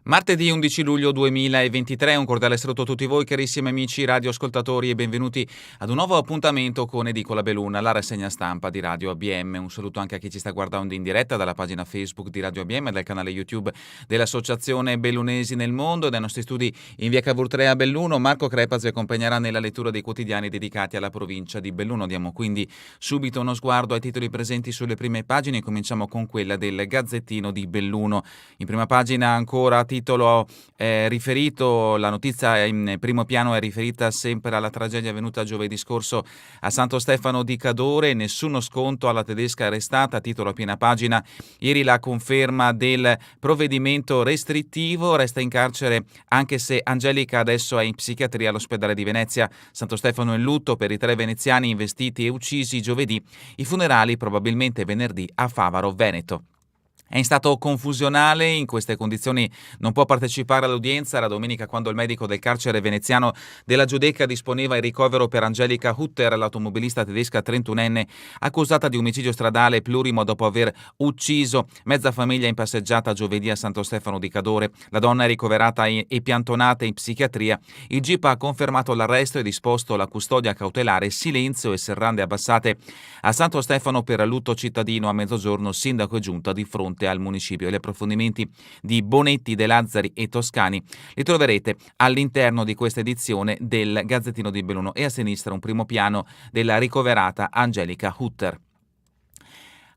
Martedì 11 luglio 2023, un cordiale saluto a tutti voi carissimi amici radioascoltatori e benvenuti ad un nuovo appuntamento con Edicola Beluna, la rassegna stampa di Radio ABM. Un saluto anche a chi ci sta guardando in diretta dalla pagina Facebook di Radio ABM e dal canale YouTube dell'Associazione Bellunesi nel Mondo. Dai nostri studi in via Cavour 3 a Belluno, Marco Crepaz vi accompagnerà nella lettura dei quotidiani dedicati alla provincia di Belluno. Diamo quindi subito uno sguardo ai titoli presenti sulle prime pagine. Cominciamo con quella del Gazzettino di Belluno. In prima pagina ancora titolo riferito, la notizia in primo piano è riferita sempre alla tragedia avvenuta giovedì scorso a Santo Stefano di Cadore, nessuno sconto alla tedesca arrestata, titolo a piena pagina. Ieri la conferma del provvedimento restrittivo, resta in carcere anche se Angelica adesso è in psichiatria all'ospedale di Venezia. Santo Stefano in lutto per i 3 veneziani investiti e uccisi giovedì, i funerali probabilmente venerdì a Favaro, Veneto. È in stato confusionale, in queste condizioni non può partecipare all'udienza. Era domenica quando il medico del carcere veneziano della Giudecca disponeva il ricovero per Angelica Hutter, l'automobilista tedesca 31enne accusata di omicidio stradale plurimo dopo aver ucciso mezza famiglia in passeggiata giovedì a Santo Stefano di Cadore. La donna è ricoverata e piantonata in psichiatria. Il GIP ha confermato l'arresto e disposto la custodia cautelare, silenzio e serrande abbassate a Santo Stefano per lutto cittadino. A mezzogiorno sindaco e giunta di fronte al municipio. Gli approfondimenti di Bonetti, De Lazzari e Toscani li troverete all'interno di questa edizione del Gazzettino di Belluno. E a sinistra un primo piano della ricoverata Angelica Hutter.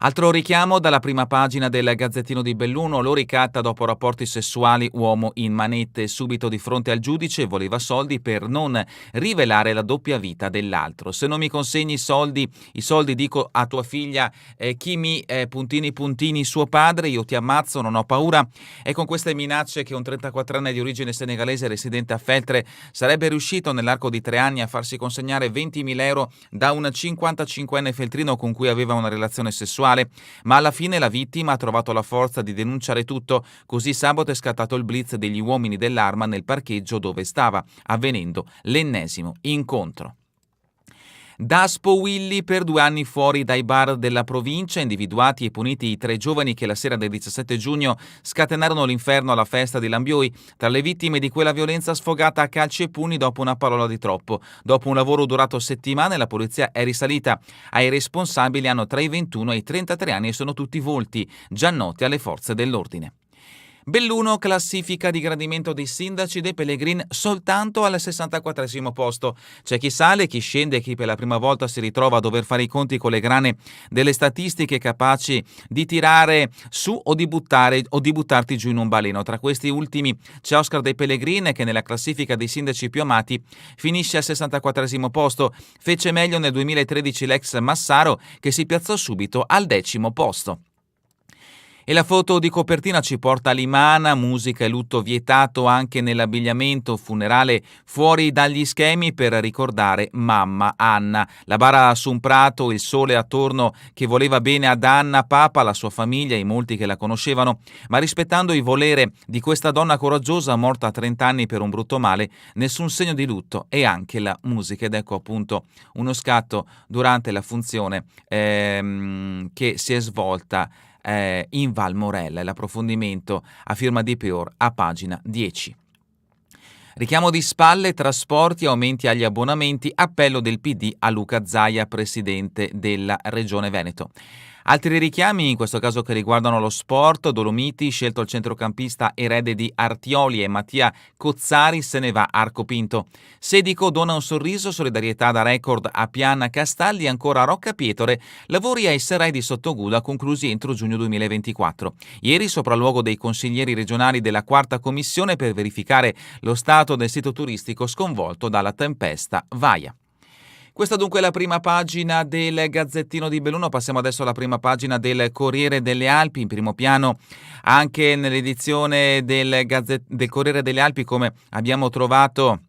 Altro richiamo dalla prima pagina del Gazzettino di Belluno: lo ricatta dopo rapporti sessuali, uomo in manette, subito di fronte al giudice, voleva soldi per non rivelare la doppia vita dell'altro. Se non mi consegni i soldi dico a tua figlia chi mi puntini suo padre, io ti ammazzo, non ho paura. E con queste minacce che un 34enne di origine senegalese residente a Feltre sarebbe riuscito nell'arco di 3 anni a farsi consegnare 20.000 euro da un 55enne feltrino con cui aveva una relazione sessuale. Ma alla fine la vittima ha trovato la forza di denunciare tutto, così sabato è scattato il blitz degli uomini dell'arma nel parcheggio dove stava avvenendo l'ennesimo incontro. Daspo Willy per 2 anni fuori dai bar della provincia, individuati e puniti i 3 giovani che la sera del 17 giugno scatenarono l'inferno alla festa di Lambioi, tra le vittime di quella violenza sfogata a calci e pugni dopo una parola di troppo. Dopo un lavoro durato settimane la polizia è risalita. Ai responsabili hanno tra i 21 e i 33 anni e sono tutti volti già noti alle forze dell'ordine. Belluno, classifica di gradimento dei sindaci dei Pellegrin soltanto al 64° posto. C'è chi sale, chi scende e chi per la prima volta si ritrova a dover fare i conti con le grane delle statistiche capaci di tirare su o di buttarti giù in un baleno. Tra questi ultimi c'è Oscar dei Pellegrin che nella classifica dei sindaci più amati finisce al 64° posto. Fece meglio nel 2013 l'ex Massaro che si piazzò subito al 10° posto. E la foto di copertina ci porta a Limana, musica e lutto vietato anche nell'abbigliamento funerale fuori dagli schemi per ricordare mamma Anna. La bara su un prato, il sole attorno che voleva bene ad Anna, Papa, la sua famiglia e molti che la conoscevano, ma rispettando il volere di questa donna coraggiosa morta a 30 anni per un brutto male, nessun segno di lutto e anche la musica. Ed ecco appunto uno scatto durante la funzione che si è svolta in Val Morella. L'approfondimento a firma di Peor a pagina 10. Richiamo di spalle, trasporti, aumenti agli abbonamenti, appello del PD a Luca Zaia, presidente della Regione Veneto. Altri richiami, in questo caso che riguardano lo sport: Dolomiti, scelto il centrocampista erede di Artioli, e Mattia Cozzari se ne va Arcopinto. Sedico dona un sorriso, solidarietà da record a Piana Castaldi, ancora Rocca Pietore, lavori ai Serai di Sottoguda conclusi entro giugno 2024. Ieri sopralluogo dei consiglieri regionali della 4ª commissione per verificare lo stato del sito turistico sconvolto dalla tempesta Vaia. Questa dunque è la prima pagina del Gazzettino di Belluno. Passiamo adesso alla prima pagina del Corriere delle Alpi. In primo piano anche nell'edizione del Corriere delle Alpi, come abbiamo trovato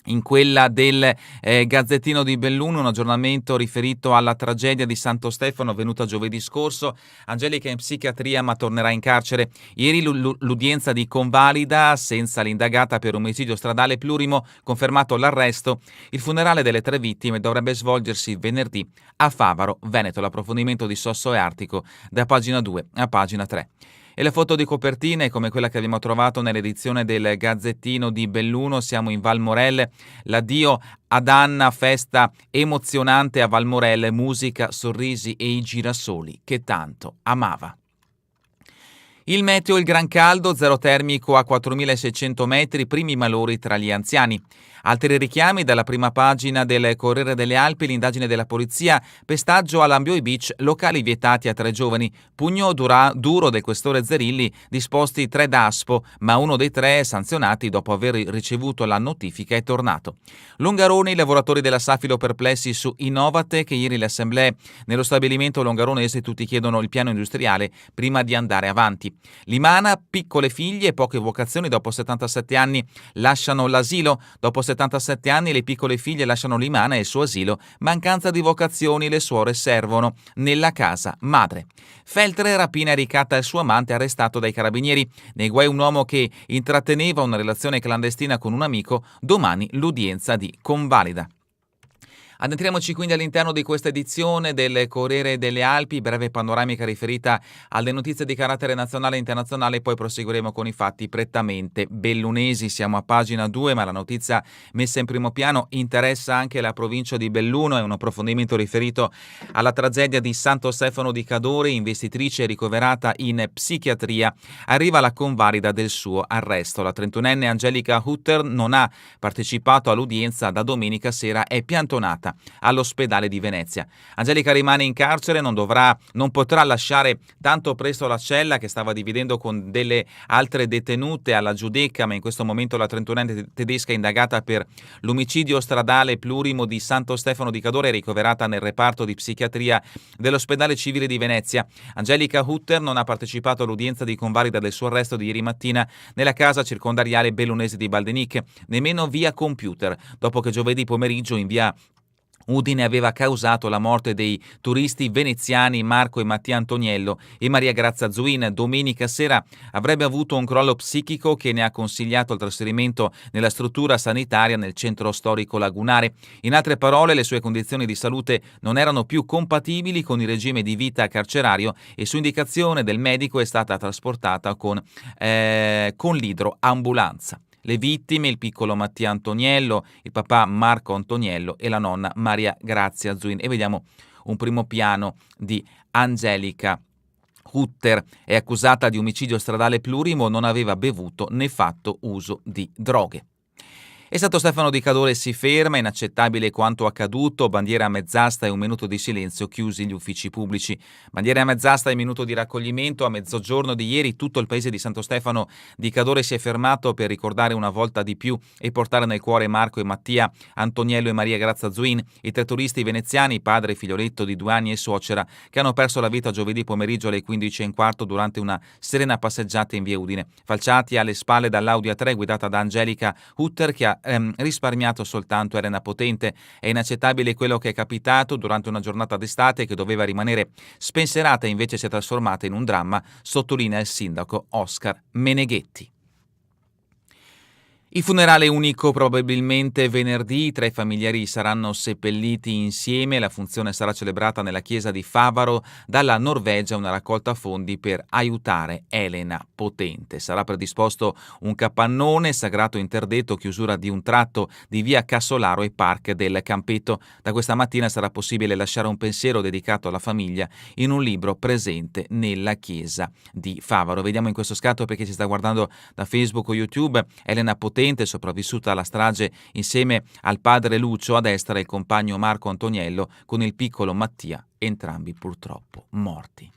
in quella del Gazzettino di Belluno, un aggiornamento riferito alla tragedia di Santo Stefano avvenuta giovedì scorso. Angelica è in psichiatria ma tornerà in carcere. Ieri l'udienza di convalida senza l'indagata per omicidio stradale plurimo, confermato l'arresto. Il funerale delle 3 vittime dovrebbe svolgersi venerdì a Favaro, Veneto. L'approfondimento di Sosso e Artico da pagina 2 a pagina 3. E la foto di copertina è come quella che abbiamo trovato nell'edizione del Gazzettino di Belluno. Siamo in Val Morel, l'addio ad Anna, festa emozionante a Val Morel, musica, sorrisi e i girasoli che tanto amava. Il meteo, il gran caldo, zero termico a 4.600 metri, primi malori tra gli anziani. Altri richiami dalla prima pagina del Corriere delle Alpi, l'indagine della polizia, pestaggio a Lambioi Beach, locali vietati a 3 giovani, pugno duro del questore Zerilli, disposti 3 DASPO, ma uno dei 3 sanzionati dopo aver ricevuto la notifica è tornato. Longarone, i lavoratori della Safilo perplessi su Innovate, che ieri le assemblee nello stabilimento longaronese tutti chiedono il piano industriale prima di andare avanti. Limana, piccole figlie e poche vocazioni dopo 77 anni lasciano l'asilo. Dopo 77 anni le piccole figlie lasciano Limana e il suo asilo. Mancanza di vocazioni, le suore servono nella casa madre. Feltre, rapina e ricatta il suo amante arrestato dai carabinieri. Nei guai un uomo che intratteneva una relazione clandestina con un amico. Domani l'udienza di convalida. Addentriamoci quindi all'interno di questa edizione del Corriere delle Alpi, breve panoramica riferita alle notizie di carattere nazionale e internazionale, poi proseguiremo con i fatti prettamente bellunesi. Siamo a pagina 2, ma la notizia messa in primo piano interessa anche la provincia di Belluno, è un approfondimento riferito alla tragedia di Santo Stefano di Cadore, investitrice ricoverata in psichiatria, arriva la convalida del suo arresto. La 31enne Angelica Hutter non ha partecipato all'udienza da domenica sera, è piantonata all'ospedale di Venezia. Angelica rimane in carcere, non potrà lasciare tanto presto la cella che stava dividendo con delle altre detenute alla Giudecca, ma in questo momento la 31enne tedesca indagata per l'omicidio stradale plurimo di Santo Stefano di Cadore è ricoverata nel reparto di psichiatria dell'ospedale civile di Venezia. Angelica Hutter non ha partecipato all'udienza di convalida del suo arresto di ieri mattina nella casa circondariale bellunese di Baldenic, nemmeno via computer, dopo che giovedì pomeriggio in via Udine aveva causato la morte dei turisti veneziani Marco e Mattia Antoniello e Maria Grazia Zuin. Domenica sera avrebbe avuto un crollo psichico che ne ha consigliato il trasferimento nella struttura sanitaria nel centro storico lagunare. In altre parole, le sue condizioni di salute non erano più compatibili con il regime di vita carcerario e su indicazione del medico è stata trasportata con l'idroambulanza. Le vittime, il piccolo Mattia Antoniello, il papà Marco Antoniello e la nonna Maria Grazia Zuin. E vediamo un primo piano di Angelica Hutter. È accusata di omicidio stradale plurimo, non aveva bevuto né fatto uso di droghe. E Santo Stefano di Cadore si ferma, inaccettabile quanto accaduto, bandiera a mezz'asta e un minuto di silenzio, chiusi gli uffici pubblici. Bandiera a mezz'asta e minuto di raccoglimento. A mezzogiorno di ieri tutto il paese di Santo Stefano di Cadore si è fermato per ricordare una volta di più e portare nel cuore Marco e Mattia Antoniello e Maria Grazia Zuin, i 3 turisti veneziani, padre e figlioletto di 2 anni e suocera, che hanno perso la vita giovedì pomeriggio alle 15:15 durante una serena passeggiata in via Udine, falciati alle spalle dall'Audi A3 guidata da Angelica Hutter, che ha risparmiato soltanto Elena Potente. È inaccettabile quello che è capitato durante una giornata d'estate che doveva rimanere spensierata e invece si è trasformata in un dramma, sottolinea il sindaco Oscar Meneghetti. Il funerale unico probabilmente venerdì, 3 familiari saranno seppelliti insieme, la funzione sarà celebrata nella chiesa di Favaro, dalla Norvegia una raccolta fondi per aiutare Elena Potente. Sarà predisposto un capannone sagrato interdetto, chiusura di un tratto di via Cassolaro e Park del Campetto. Da questa mattina sarà possibile lasciare un pensiero dedicato alla famiglia in un libro presente nella chiesa di Favaro. Vediamo in questo scatto, perché ci sta guardando da Facebook o YouTube, Elena Potente, sopravvissuta alla strage insieme al padre Lucio, a destra il compagno Marco Antoniello con il piccolo Mattia, entrambi purtroppo morti.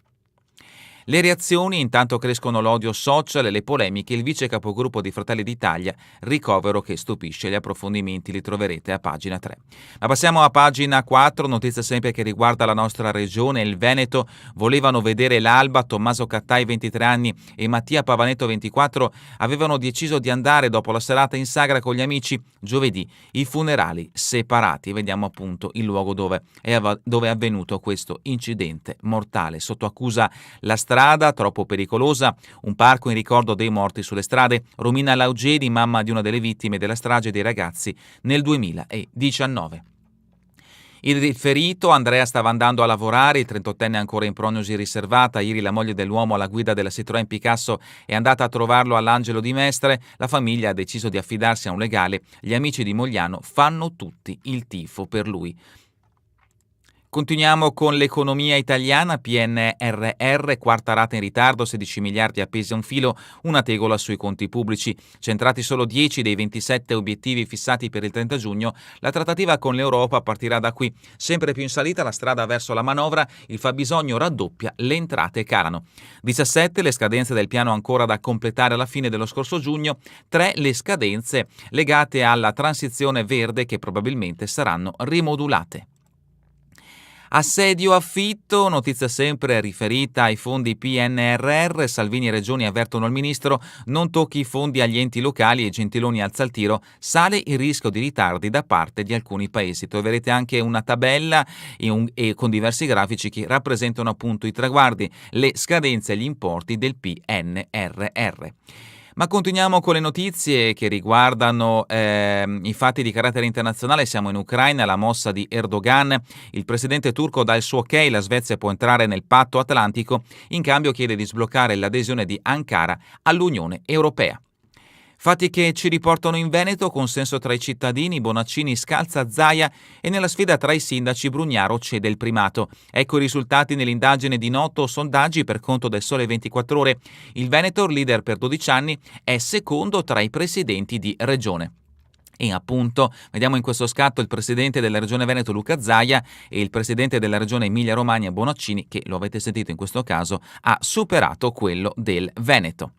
Le reazioni, intanto crescono l'odio social e le polemiche, il vice capogruppo di Fratelli d'Italia, ricovero che stupisce. Gli approfondimenti li troverete a pagina 3. Ma passiamo a pagina 4, notizia sempre che riguarda la nostra regione, il Veneto. Volevano vedere l'alba, Tommaso Cattai 23 anni e Mattia Pavanetto 24 avevano deciso di andare dopo la serata in sagra con gli amici giovedì, i funerali separati. Vediamo appunto il luogo dove è avvenuto questo incidente mortale. Sotto accusa la strada troppo pericolosa, un parco in ricordo dei morti sulle strade. Romina Laugedi, mamma di una delle vittime della strage dei ragazzi nel 2019. Il ferito, Andrea, stava andando a lavorare, il 38enne è ancora in prognosi riservata. Ieri la moglie dell'uomo alla guida della Citroën Picasso è andata a trovarlo all'Angelo di Mestre. La famiglia ha deciso di affidarsi a un legale. Gli amici di Mogliano fanno tutti il tifo per lui. Continuiamo con l'economia italiana. PNRR, quarta rata in ritardo, 16 miliardi appesi a un filo, una tegola sui conti pubblici. Centrati solo 10 dei 27 obiettivi fissati per il 30 giugno, la trattativa con l'Europa partirà da qui. Sempre più in salita la strada verso la manovra, il fabbisogno raddoppia, le entrate calano. 17 le scadenze del piano ancora da completare alla fine dello scorso giugno, 3 le scadenze legate alla transizione verde che probabilmente saranno rimodulate. Assedio affitto, notizia sempre riferita ai fondi PNRR. Salvini e Regioni avvertono il ministro: non tocchi i fondi agli enti locali e Gentiloni alza il tiro, sale il rischio di ritardi da parte di alcuni paesi. Troverete anche una tabella e con diversi grafici che rappresentano appunto i traguardi, le scadenze e gli importi del PNRR. Ma continuiamo con le notizie che riguardano i fatti di carattere internazionale. Siamo in Ucraina, la mossa di Erdogan. Il presidente turco dà il suo ok, la Svezia può entrare nel patto atlantico, in cambio chiede di sbloccare l'adesione di Ankara all'Unione Europea. Fatti che ci riportano in Veneto, consenso tra i cittadini, Bonaccini scalza Zaia e nella sfida tra i sindaci Brugnaro cede il primato. Ecco i risultati nell'indagine di Noto sondaggi per conto del Sole 24 Ore. Il Veneto, leader per 12 anni, è secondo tra i presidenti di regione. E appunto vediamo in questo scatto il presidente della regione Veneto Luca Zaia e il presidente della regione Emilia-Romagna Bonaccini, che lo avete sentito in questo caso ha superato quello del Veneto.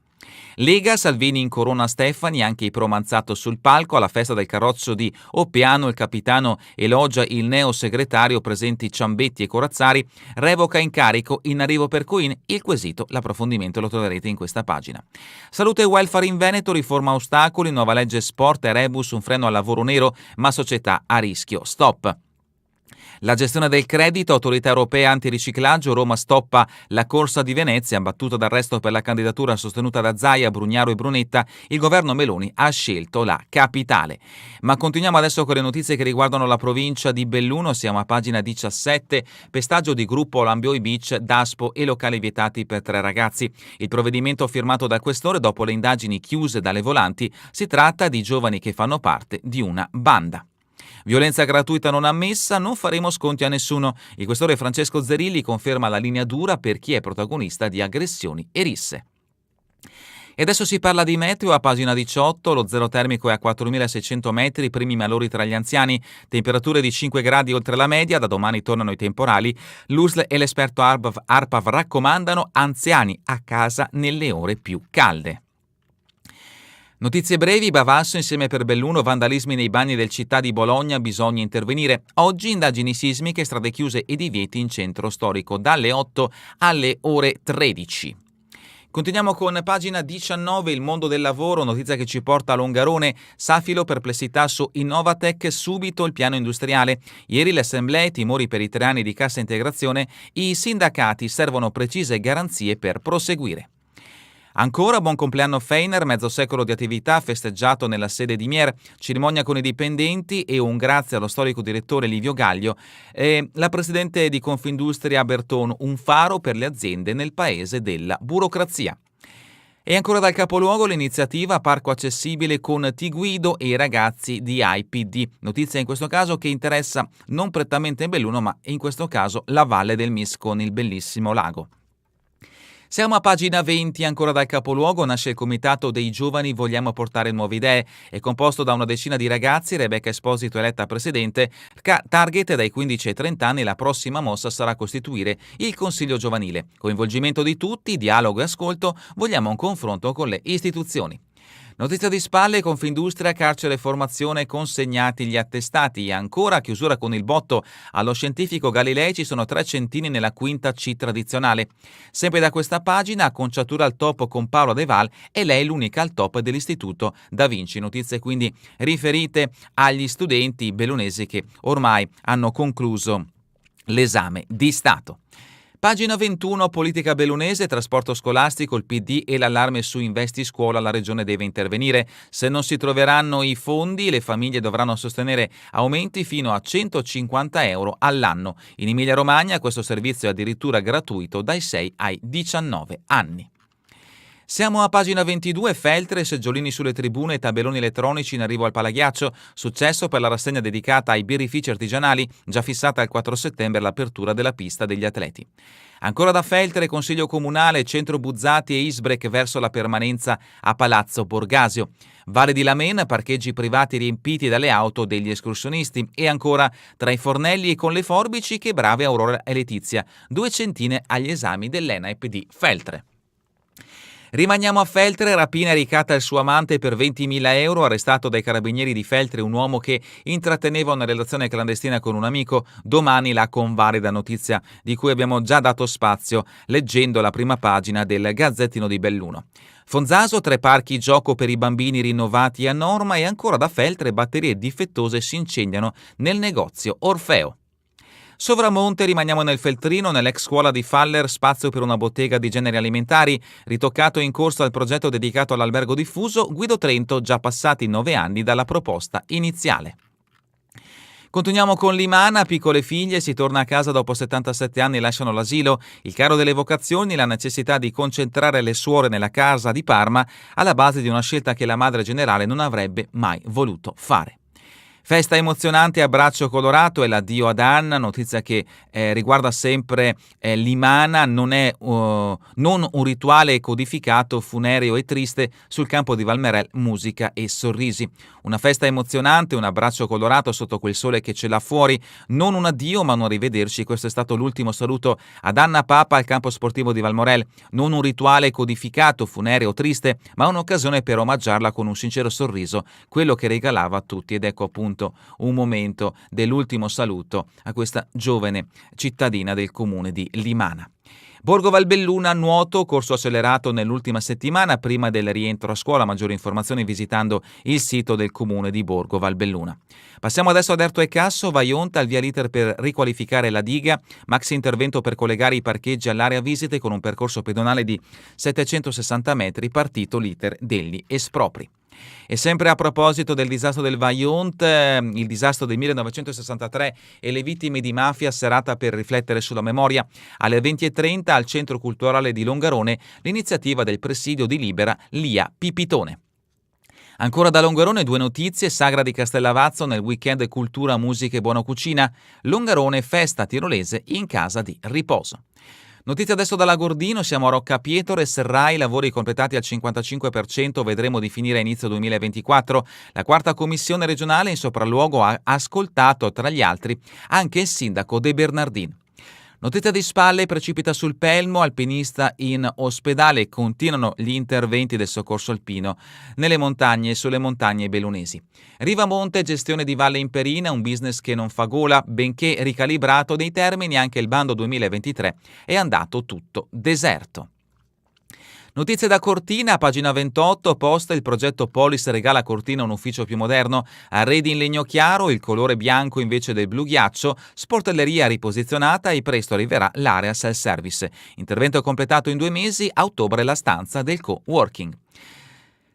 Lega, Salvini incorona Stefani, anche i pro Manzato sul palco. Alla festa del carrozzo di Oppiano il capitano elogia il neo segretario, presenti Ciambetti e Corazzari, revoca incarico, in arrivo per Coin. Il quesito, l'approfondimento lo troverete in questa pagina. Salute e welfare in Veneto, riforma ostacoli, nuova legge sport e rebus, un freno al lavoro nero, ma società a rischio. Stop. La gestione del credito, autorità europea antiriciclaggio, Roma stoppa la corsa di Venezia, battuta d'arresto per la candidatura sostenuta da Zaia, Brugnaro e Brunetta, il governo Meloni ha scelto la capitale. Ma continuiamo adesso con le notizie che riguardano la provincia di Belluno, siamo a pagina 17, pestaggio di gruppo Lambioi Beach, Daspo e locali vietati per 3 ragazzi. Il provvedimento firmato dal questore dopo le indagini chiuse dalle volanti, si tratta di giovani che fanno parte di una banda. Violenza gratuita non ammessa, non faremo sconti a nessuno. Il questore Francesco Zerilli conferma la linea dura per chi è protagonista di aggressioni e risse. E adesso si parla di meteo a pagina 18, lo zero termico è a 4.600 metri, primi malori tra gli anziani, temperature di 5 gradi oltre la media, da domani tornano i temporali. L'USL e l'esperto ARPAV raccomandano anziani a casa nelle ore più calde. Notizie brevi, Bavasso insieme per Belluno, vandalismi nei bagni del città di Bologna, bisogna intervenire. Oggi indagini sismiche, strade chiuse e divieti in centro storico, dalle 8 alle ore 13. Continuiamo con pagina 19, il mondo del lavoro, notizia che ci porta a Longarone, Safilo, perplessità su Innovatec, subito il piano industriale. Ieri le assemblee, timori per i 3 anni di cassa integrazione, i sindacati servono precise garanzie per proseguire. Ancora buon compleanno Feiner, mezzo secolo di attività festeggiato nella sede di Mier, cerimonia con i dipendenti e un grazie allo storico direttore Livio Gaglio, la presidente di Confindustria Berton, un faro per le aziende nel paese della burocrazia. E ancora dal capoluogo l'iniziativa Parco Accessibile con Ti Guido e i ragazzi di IPD, notizia in questo caso che interessa non prettamente Belluno ma in questo caso la Valle del Mis con il bellissimo lago. Siamo a pagina 20, ancora dal capoluogo nasce il comitato dei giovani Vogliamo portare nuove idee, è composto da una decina di ragazzi, Rebecca Esposito eletta presidente, target dai 15 ai 30 anni, la prossima mossa sarà costituire il consiglio giovanile. Coinvolgimento di tutti, dialogo e ascolto, vogliamo un confronto con le istituzioni. Notizia di spalle, Confindustria, carcere e formazione, consegnati gli attestati. E ancora chiusura con il botto. Allo scientifico Galilei ci sono 3 centini nella quinta C tradizionale. Sempre da questa pagina, acconciatura al top con Paola De Val e lei l'unica al top dell'Istituto Da Vinci. Notizie quindi riferite agli studenti bellunesi che ormai hanno concluso l'esame di Stato. Pagina 21, politica bellunese, trasporto scolastico, il PD e l'allarme su Investi Scuola, la regione deve intervenire. Se non si troveranno i fondi, le famiglie dovranno sostenere aumenti fino a 150 euro all'anno. In Emilia-Romagna questo servizio è addirittura gratuito dai 6 ai 19 anni. Siamo a pagina 22, Feltre, seggiolini sulle tribune e tabelloni elettronici in arrivo al Palaghiaccio, successo per la rassegna dedicata ai birrifici artigianali, già fissata il 4 settembre l'apertura della pista degli atleti. Ancora da Feltre, Consiglio Comunale, Centro Buzzati e Isbrec verso la permanenza a Palazzo Borgasio. Valle di Lamen, parcheggi privati riempiti dalle auto degli escursionisti. E ancora tra i fornelli e con le forbici che brave Aurora e Letizia, 2 centine agli esami dell'ENAIP di Feltre. Rimaniamo a Feltre, rapina e ricata il suo amante per 20.000 euro, arrestato dai carabinieri di Feltre un uomo che intratteneva una relazione clandestina con un amico. Domani la convalida notizia di cui abbiamo già dato spazio leggendo la prima pagina del Gazzettino di Belluno. Fonzaso, 3 parchi gioco per i bambini rinnovati a norma e ancora da Feltre batterie difettose si incendiano nel negozio Orfeo. Sovramonte, rimaniamo nel Feltrino, nell'ex scuola di Faller, spazio per una bottega di generi alimentari, ritoccato in corso al progetto dedicato all'albergo diffuso, Guido Trento, già passati 9 anni dalla proposta iniziale. Continuiamo con Limana, piccole figlie, si torna a casa dopo 77 anni e lasciano l'asilo, il caro delle vocazioni, la necessità di concentrare le suore nella casa di Parma alla base di una scelta che la madre generale non avrebbe mai voluto fare. Festa emozionante, abbraccio colorato e l'addio ad Anna, notizia che riguarda sempre Limana, non è non un rituale codificato, funereo e triste, sul campo di Valmerel, musica e sorrisi. Una festa emozionante, un abbraccio colorato sotto quel sole che ce l'ha fuori, non un addio ma un arrivederci, questo è stato l'ultimo saluto ad Anna Papa al campo sportivo di Valmorel, non un rituale codificato, funereo, triste, ma un'occasione per omaggiarla con un sincero sorriso, quello che regalava a tutti, ed ecco appunto un momento dell'ultimo saluto a questa giovane cittadina del comune di Limana. Borgo Valbelluna, nuoto, corso accelerato nell'ultima settimana prima del rientro a scuola. Maggiori informazioni visitando il sito del comune di Borgo Valbelluna. Passiamo adesso ad Erto e Casso, Vaionta, al via l'iter per riqualificare la diga, maxi intervento per collegare i parcheggi all'area visite con un percorso pedonale di 760 metri, partito l'iter degli espropri. E sempre a proposito del disastro del Vajont, il disastro del 1963 e le vittime di mafia, serata per riflettere sulla memoria. Alle 20:30 al Centro Culturale di Longarone l'iniziativa del presidio di Libera Lia Pipitone. Ancora da Longarone 2 notizie, Sagra di Castellavazzo nel weekend cultura, musica e buona cucina, Longarone festa tirolese in casa di riposo. Notizia adesso dalla Gordino, siamo a Rocca Pietro e Serrai, lavori completati al 55%, vedremo di finire a inizio 2024. La quarta commissione regionale in sopralluogo ha ascoltato, tra gli altri, anche il sindaco De Bernardin. Notizia di spalle, precipita sul Pelmo, alpinista in ospedale, continuano gli interventi del soccorso alpino nelle montagne e sulle montagne bellunesi. Rivamonte, gestione di Valle Imperina, un business che non fa gola, benché ricalibrato nei termini, anche il bando 2023 è andato tutto deserto. Notizie da Cortina, pagina 28, post, il progetto Polis regala a Cortina un ufficio più moderno, arredi in legno chiaro, il colore bianco invece del blu ghiaccio, sportelleria riposizionata e presto arriverà l'area self-service. Intervento completato in 2 mesi, a ottobre la stanza del co-working.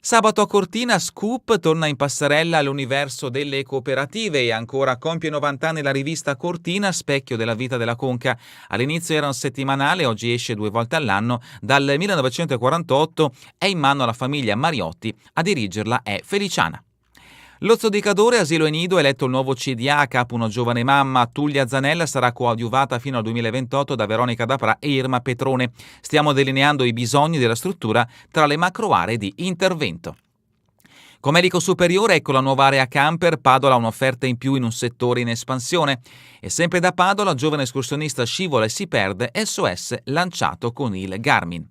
Sabato a Cortina, Scoop torna in passerella all'universo delle cooperative e ancora compie 90 anni la rivista Cortina, specchio della vita della Conca. All'inizio era un settimanale, oggi esce 2 volte all'anno. Dal 1948 è in mano alla famiglia Mariotti, a dirigerla è Feliciana. L'Ozzo di Cadore, asilo e nido, eletto il nuovo CDA, a capo una giovane mamma. Tullia Zanella sarà coadiuvata fino al 2028 da Veronica Dapra e Irma Petrone. Stiamo delineando i bisogni della struttura tra le macro aree di intervento. Come medico superiore, ecco la nuova area camper. Padola ha un'offerta in più in un settore in espansione. E sempre da Padola, giovane escursionista scivola e si perde, SOS lanciato con il Garmin.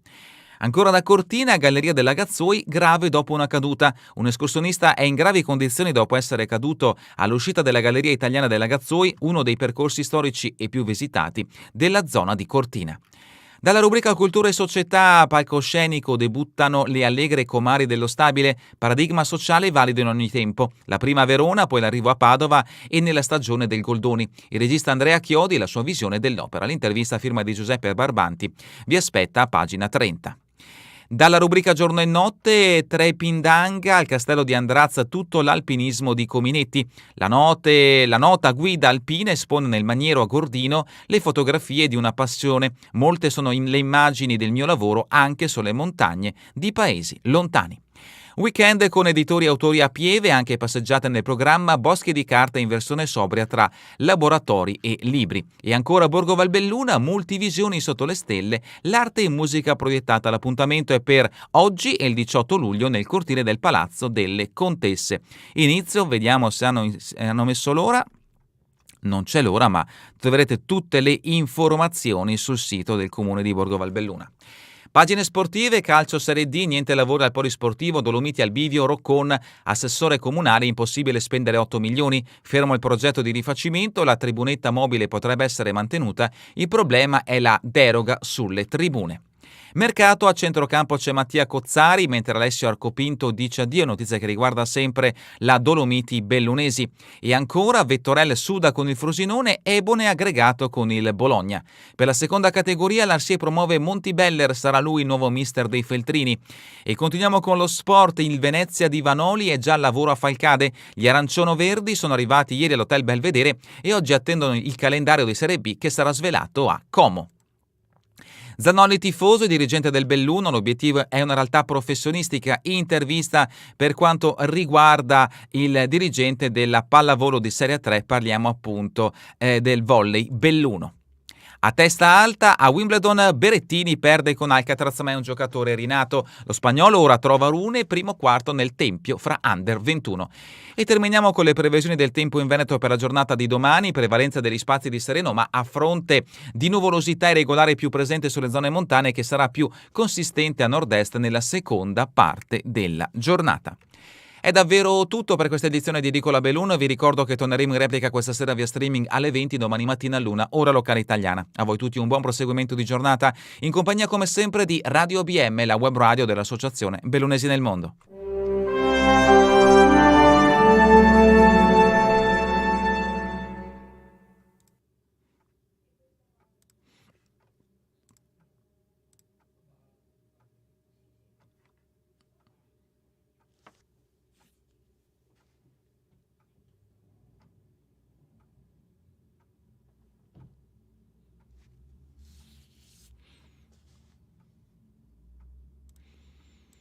Ancora da Cortina, Galleria della Gazzoi, grave dopo una caduta. Un escursionista è in gravi condizioni dopo essere caduto all'uscita della Galleria Italiana della Gazzoi, uno dei percorsi storici e più visitati della zona di Cortina. Dalla rubrica Cultura e Società, palcoscenico, debuttano Le allegre comari dello stabile, paradigma sociale valido in ogni tempo. La prima a Verona, poi l'arrivo a Padova e nella stagione del Goldoni. Il regista Andrea Chiodi e la sua visione dell'opera. L'intervista a firma di Giuseppe Barbanti vi aspetta a pagina 30. Dalla rubrica Giorno e Notte, Trepindanga al castello di Andrazza, tutto l'alpinismo di Cominetti. La nota guida alpina espone nel maniero a Gordino le fotografie di una passione. Molte sono le immagini del mio lavoro anche sulle montagne di paesi lontani. Weekend con editori e autori a Pieve, anche passeggiate nel programma, boschi di carta in versione sobria tra laboratori e libri. E ancora Borgo Valbelluna, multivisioni sotto le stelle, l'arte e musica proiettata. L'appuntamento è per oggi e il 18 luglio nel cortile del Palazzo delle Contesse. Inizio, vediamo se hanno messo l'ora. Non c'è l'ora, ma troverete tutte le informazioni sul sito del comune di Borgo Valbelluna. Pagine sportive, calcio Serie D, niente lavoro al polisportivo, Dolomiti al bivio, Roccon, assessore comunale, impossibile spendere 8 milioni, fermo il progetto di rifacimento, la tribunetta mobile potrebbe essere mantenuta, il problema è la deroga sulle tribune. Mercato, a centrocampo c'è Mattia Cozzari, mentre Alessio Arcopinto dice addio, notizia che riguarda sempre la Dolomiti bellunesi. E ancora Vettorel suda con il Frosinone, Ebone aggregato con il Bologna. Per la seconda categoria l'Arsie promuove Montibeller, sarà lui il nuovo mister dei Feltrini. E continuiamo con lo sport, il Venezia di Vanoli è già al lavoro a Falcade. Gli aranciano-verdi sono arrivati ieri all'Hotel Belvedere e oggi attendono il calendario di Serie B che sarà svelato a Como. Zannolli tifoso e dirigente del Belluno, l'obiettivo è una realtà professionistica. Intervista per quanto riguarda il dirigente della pallavolo di Serie 3, parliamo appunto del volley Belluno. A testa alta, a Wimbledon Berrettini perde con Alcaraz, ma è un giocatore rinato. Lo spagnolo ora trova Rune, primo quarto nel tempio fra under 21. E terminiamo con le previsioni del tempo in Veneto per la giornata di domani, prevalenza degli spazi di sereno, ma a fronte di nuvolosità irregolare più presente sulle zone montane, che sarà più consistente a nord-est nella seconda parte della giornata. È davvero tutto per questa edizione di Edicola Belluno. Vi ricordo che torneremo in replica questa sera via streaming alle 20, domani mattina all'1, ora locale italiana. A voi tutti un buon proseguimento di giornata, in compagnia come sempre di Radio ABM, la web radio dell'Associazione Bellunesi nel Mondo.